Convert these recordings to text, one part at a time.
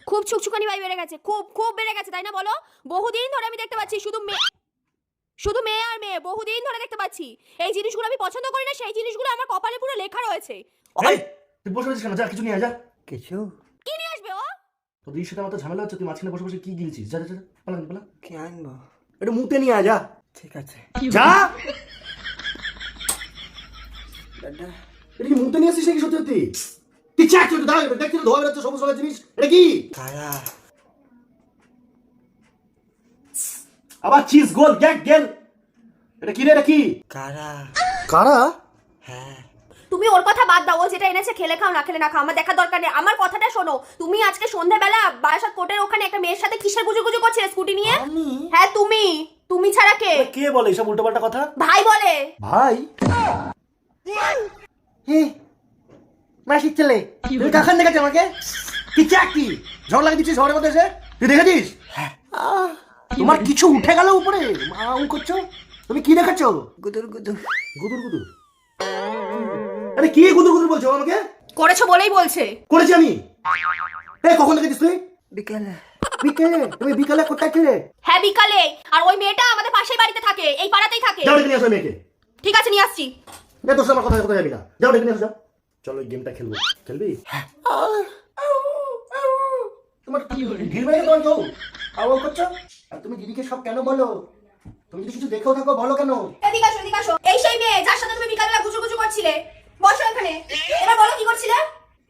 খুব ছুকছুকানি ভাই বেড়ে গেছে, খুব খুব বেড়ে গেছে, তাই না বলো? বহুদিন ধরে আমি দেখতে পাচ্ছি শুধু মেয়ে আর মেয়ে, বহুদিন ধরে দেখতে পাচ্ছি। এই জিনিসগুলো আমি পছন্দ করি না, সেই জিনিসগুলো আমার কপালে পুরো লেখা রয়েছে। এই তুই বসে আছিস কেন? যা কিছু নিয়ে আয়, যা। কিছু কি নিয়ে আসবে ও? তোর দিদির সাথে আমার তো ঝামেলা হচ্ছে, তুই মাঝখানে বসে বসে কি গিলছিস? যা যা যা, পালা পালা। কি আনবো? একটু মুতে নিয়ে আয়, যা। ঠিক আছে যা। দাদা। এটা কি মুতে নিয়ে আসিস নাকি সত্যি সত্যি? তুই চেক করে দাও, দেখছিস ধোয়া বেরোচ্ছে সবুজ রঙের জিনিস, এটা কি? কারা? আবার চিজ গোল গ্যাগ গেল, এটা কি রে? এটা কি? কারা? কারা? হ্যাঁ তুমি ওর কথা বাদ দাও, ও যেটা এনেছে খেলে খাও না খেলে না খাও, আমার দেখার দরকার নেই। আমার কথাটা শোনো, তুমি আজকে সন্ধ্যাবেলা বারাসাত কোর্টের ওখানে একটা মেয়ের সাথে কিসের গুজুগুজু করছিলে স্কুটি নিয়ে? আমি? হ্যাঁ তুমি, তুমি ছাড়া কে? কে বলে এসব উল্টোপাল্টা কথা? ভাই বলে। ভাই? মাসির ছেলে তুই কখন দেখেছিস আমাকে? কি চেক কি ঝড় লাগিয়ে দিচ্ছিস ঝড়ের মধ্যে এসে? তুই দেখেছিস? তোমার কিছু উঠে গেল উপরে, মাউ করছো। তুমি কি দেখাচ্ছ? গুদুর গুদুর গুদুর গুদুর? আরে কি গুদুর গুদুর বলছো আমাকে? করেছো বলেই বলছে। করেছি আমি? এই কখন দেখেছিস তুই? বিকেলে। বিকেলে? তুমি বিকালে কোথায় ছিলে? হ্যাঁ বিকালে। আর ওই মেয়েটা আমাদের পাশেই বাড়িতে থাকে, এই পাড়াতেই থাকে। যাও ডেকে নিয়ে আসো মেয়েকে। ঠিক আছে নিয়ে আসছি। না তোর সাথে আমার কথা কথা যাবি না, যাও ডেকে নিয়ে আসো, যাও। চলো এই গেমটা খেলবো, খেলবি? তোমার ঢিল মেরে তোমার কেউ আওয়াজ করছো? আর তুমি দিদিকে সব কেন বলো? তুমি যদি কিছু দেখেও থাকো বলো কেন? এদিকে আসো, এদিকে আসো। এই সেই মেয়ে যার সাথে তুমি বিকালবেলা গুজুগুজু করছিলে। বসো এখানে। এবার বলো কি করছিলে?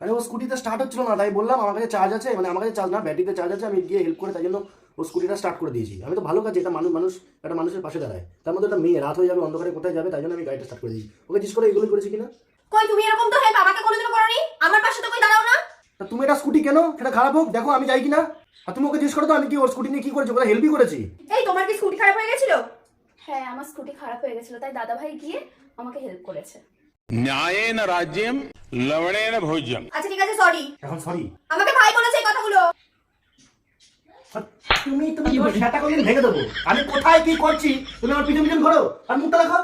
আরে ও স্কুটিটা স্টার্ট হচ্ছিল না, তাই বললাম আমার কাছে চার্জ আছে, মানে আমার কাছে চার্জ না, ব্যাটারিতে চার্জ আছে, আমি গিয়ে হেল্প করে তাই জন্য ও স্কুটিটা স্টার্ট করে দিয়েছি। আমি তো ভালো কাজ, এটা মানুষ একটা মানুষের পাশে দাঁড়ায়, তার মধ্যে একটা মেয়ে রাত হয়ে যাবে, অন্ধকারে কোথায় যাবে, তাই জন্য আমি গাড়িটা স্টার্ট করে দিয়েছি। ওকে জিজ্ঞেস করে এগুলো করেছি কিনা। কই তুমি এরকম তো হেল্প আমাকে কোনোদিনও করোনি। আমার পাশে তো কই দাঁড়াও না। তা তুমি এটা স্কুটি কেন, সেটা খারাপ হোক দেখো আমি যাই কিনা, আর তুমি ওকে জিজ্ঞেস করো তো আমি কি ওর স্কুটি নিয়ে কি করেছি, ওকে হেল্পই করেছি। এই তোমার কি স্কুটি খারাপ হয়ে গেছিল? হ্যাঁ আমার স্কুটি খারাপ হয়ে গেছিল, তাই দাদা ভাই গিয়ে আমাকে হেল্প করেছে। न्यायेन राज्यम लवणेन भोज्यम। আচ্ছা ঠিক আছে সরি। এখন সরি? আমাকে ভাই বলেছে এই কথাগুলো। তুমি তোমার সেটা কোনদিন ভেঙে দেবো। আমি কোথায় কি করছি তুমি আমার পিছন পিছন ঘোরো আর মুখটা রাখো।